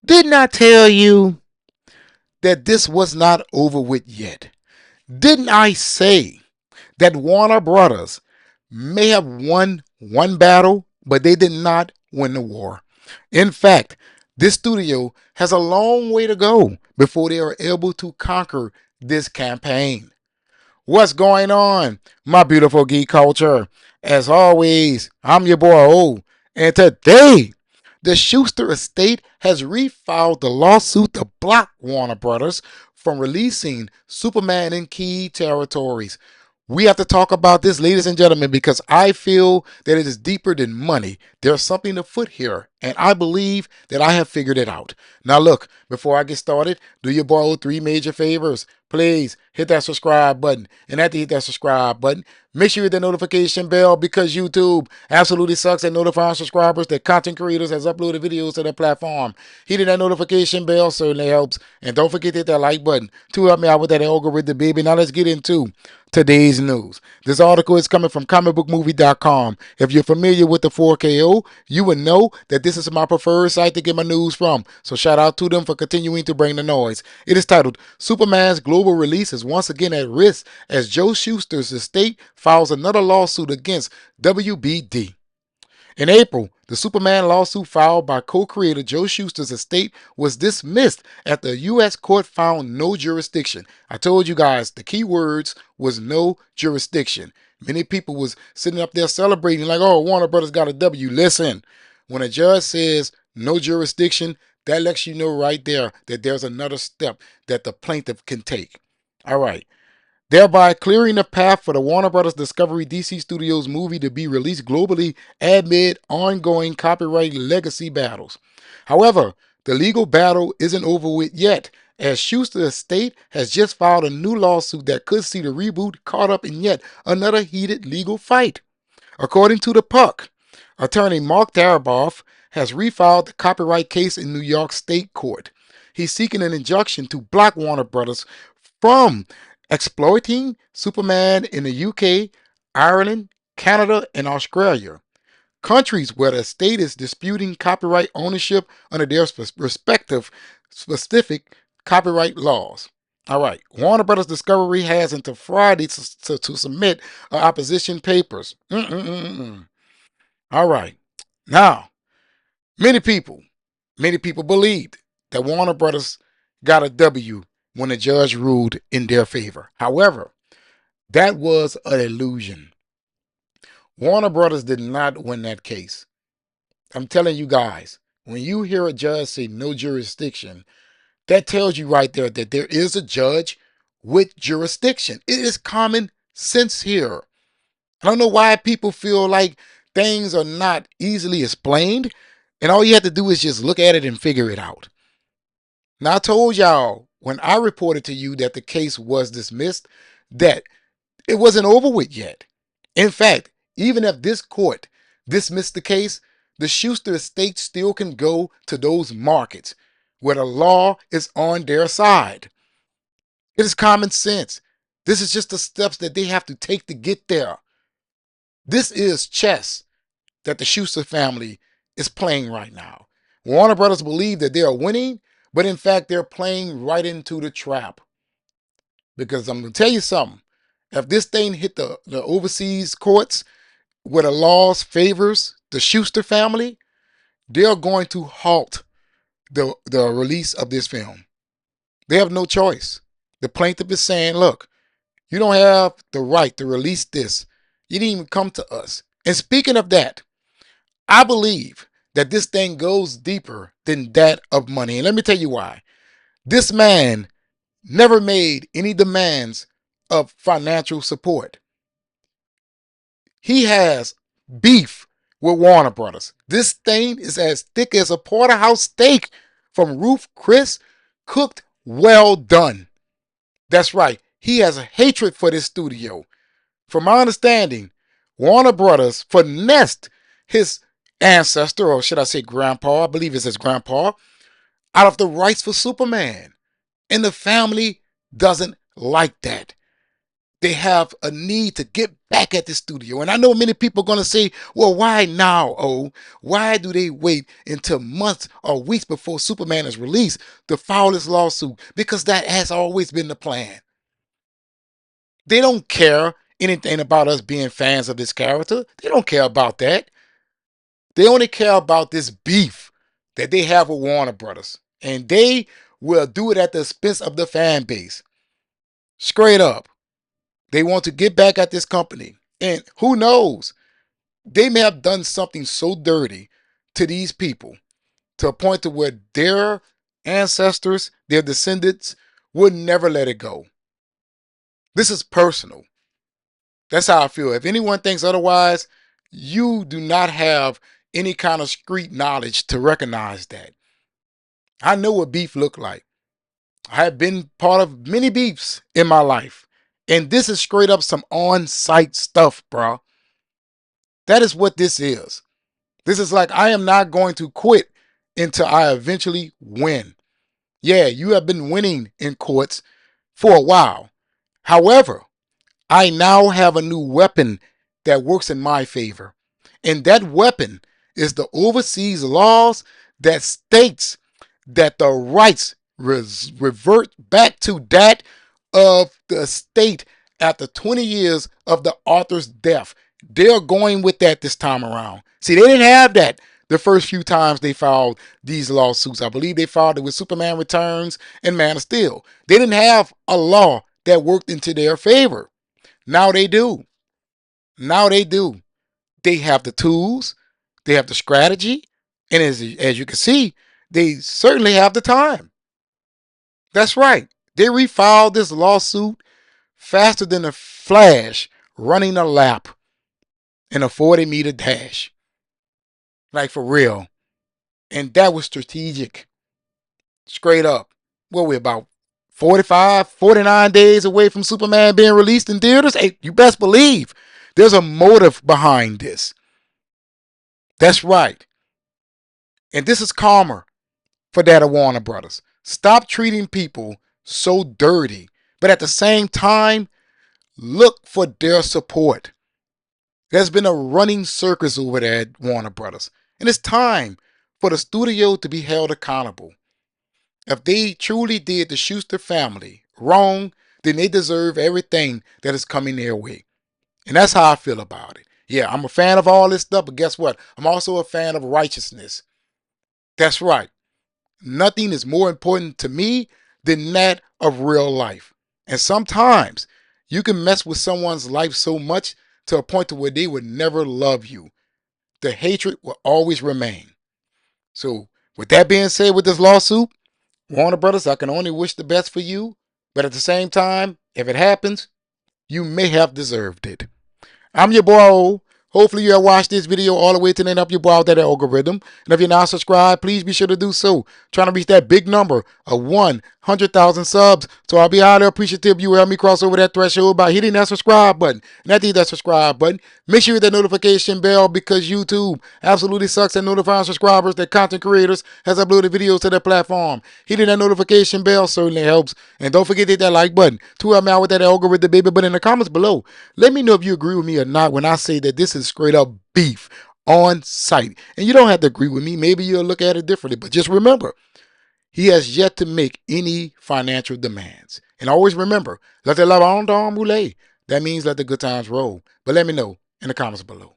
Didn't I tell you that this was not over with yet? Didn't I say that Warner Brothers may have won one battle, but they did not win the war? In fact, this studio has a long way to go before they are able to conquer this campaign. What's going on, my beautiful geek culture? As always, I'm your boy O, and today the Shuster estate has refiled the lawsuit to block Warner Brothers from releasing Superman in key territories. We have to talk about this, ladies and gentlemen, because I feel that it is deeper than money. There's something afoot here, and I believe that I have figured it out. Now, look, before I get started, do your boy three major favors. Please hit that subscribe button. And after you hit that subscribe button, make sure you hit the notification bell because YouTube absolutely sucks at notifying subscribers that content creators has uploaded videos to their platform. Hitting that notification bell certainly helps. And don't forget to hit that like button to help me out with that algorithm, baby. Now let's get into today's news. This article is coming from comicbookmovie.com. If you're familiar with the 4KO, you would know that this is my preferred site to get my news from. So shout out to them for continuing to bring the noise. It is titled Superman's global release is once again at risk as Joe Shuster's estate files another lawsuit against WBD. In April, the Superman lawsuit filed by co-creator Joe Shuster's estate was dismissed after a U.S. court found no jurisdiction. I told you guys the key words was no jurisdiction. Many people was sitting up there celebrating like, oh, Warner Brothers got a W. Listen, when a judge says no jurisdiction, that lets you know right there that there's another step that the plaintiff can take. All right, thereby clearing the path for the Warner Bros. Discovery DC Studios movie to be released globally amid ongoing copyright legacy battles. However, the legal battle isn't over with yet, as Schuster Estate has just filed a new lawsuit that could see the reboot caught up in yet another heated legal fight. According to the Puck, attorney Mark Daraboff has refiled the copyright case in New York State Court. He's seeking an injunction to block Warner Brothers from exploiting Superman in the UK, Ireland, Canada, and Australia, countries where the state is disputing copyright ownership under their respective specific copyright laws. All right, Warner Brothers Discovery has until Friday to submit opposition papers. All right, now many people, many people believed that Warner Brothers got a W when the judge ruled in their favor. However, that was an illusion. Warner Brothers did not win that case. I'm telling you guys, when you hear a judge say no jurisdiction, that tells you right there that there is a judge with jurisdiction. It is common sense here. I don't know why people feel like things are not easily explained, and all you have to do is just look at it and figure it out. Now, I told y'all when I reported to you that the case was dismissed that it wasn't over with yet. In fact, even if this court dismissed the case, the Schuster estate still can go to those markets where the law is on their side. It is common sense. This is just the steps that they have to take to get there. This is chess that the Schuster family is playing right now. Warner Brothers believe that they are winning, but in fact, they're playing right into the trap. Because I'm going to tell you something. If this thing hit the overseas courts where the laws favors the Schuster family, they're going to halt the release of this film. They have no choice. The plaintiff is saying, look, you don't have the right to release this. You didn't even come to us. And speaking of that, I believe that this thing goes deeper than that of money. And let me tell you why. This man never made any demands of financial support. He has beef with Warner Brothers. This thing is as thick as a porterhouse steak from Ruth Chris, cooked well done. That's right. He has a hatred for this studio. From my understanding, Warner Brothers finessed his ancestor, or should I say grandpa, I believe it's his grandpa, out of the rights for Superman. And the family doesn't like that. They have a need to get back at the studio. And I know many people are going to say, well, why now? Oh, why do they wait until months or weeks before Superman is released to file this lawsuit? Because that has always been the plan. They don't care anything about us being fans of this character. They don't care about that. They only care about this beef that they have with Warner Brothers. And they will do it at the expense of the fan base. Straight up. They want to get back at this company. And who knows? They may have done something so dirty to these people to a point to where their ancestors, their descendants, would never let it go. This is personal. That's how I feel. If anyone thinks otherwise, you do not have any kind of street knowledge to recognize that. I know what beef look like. I have been part of many beefs in my life. And this is straight up some on-site stuff, bro. That is what this is. This is like, I am not going to quit until I eventually win. Yeah, you have been winning in courts for a while. However, I now have a new weapon that works in my favor. And that weapon is the overseas laws that states that the rights revert back to that of the state after 20 years of the author's death. They're going with that this time around. See, they didn't have that the first few times they filed these lawsuits. I believe they filed it with Superman Returns and Man of Steel. They didn't have a law that worked into their favor. Now they do. Now they do. They have the tools, they have the strategy, and as you can see, they certainly have the time. That's right. They refiled this lawsuit faster than a flash running a lap in a 40-meter dash. Like for real. And that was strategic. Straight up. What we about 45, 49 days away from Superman being released in theaters? Hey, you best believe there's a motive behind this. That's right. And this is karma for that of Warner Brothers. Stop treating people so dirty, but at the same time, look for their support. There's been a running circus over there at Warner Brothers, and it's time for the studio to be held accountable. If they truly did the Shuster family wrong, then they deserve everything that is coming their way. And that's how I feel about it. Yeah, I'm a fan of all this stuff, but guess what? I'm also a fan of righteousness. That's right. Nothing is more important to me than that of real life. And sometimes you can mess with someone's life so much to a point to where they would never love you. The hatred will always remain. So with that being said, with this lawsuit, Warner Brothers, I can only wish the best for you. But at the same time, if it happens, you may have deserved it. I'm your boy O. Hopefully you have watched this video all the way to the end up your boy out that algorithm. And if you're not subscribed, please be sure to do so. Trying to reach that big number of 100,000 subs. So I'll be highly appreciative you help me cross over that threshold by hitting that subscribe button. And after you hit that subscribe button, make sure you hit that notification bell because YouTube absolutely sucks at notifying subscribers that content creators has uploaded videos to their platform. Hitting that notification bell certainly helps. And don't forget to hit that like button to help me out with that algorithm, baby. But in the comments below, let me know if you agree with me or not when I say that this is straight up beef on site. And you don't have to agree with me. Maybe you'll look at it differently. But just remember, he has yet to make any financial demands. And always remember, let the la bon roulette. That means let the good times roll. But let me know in the comments below.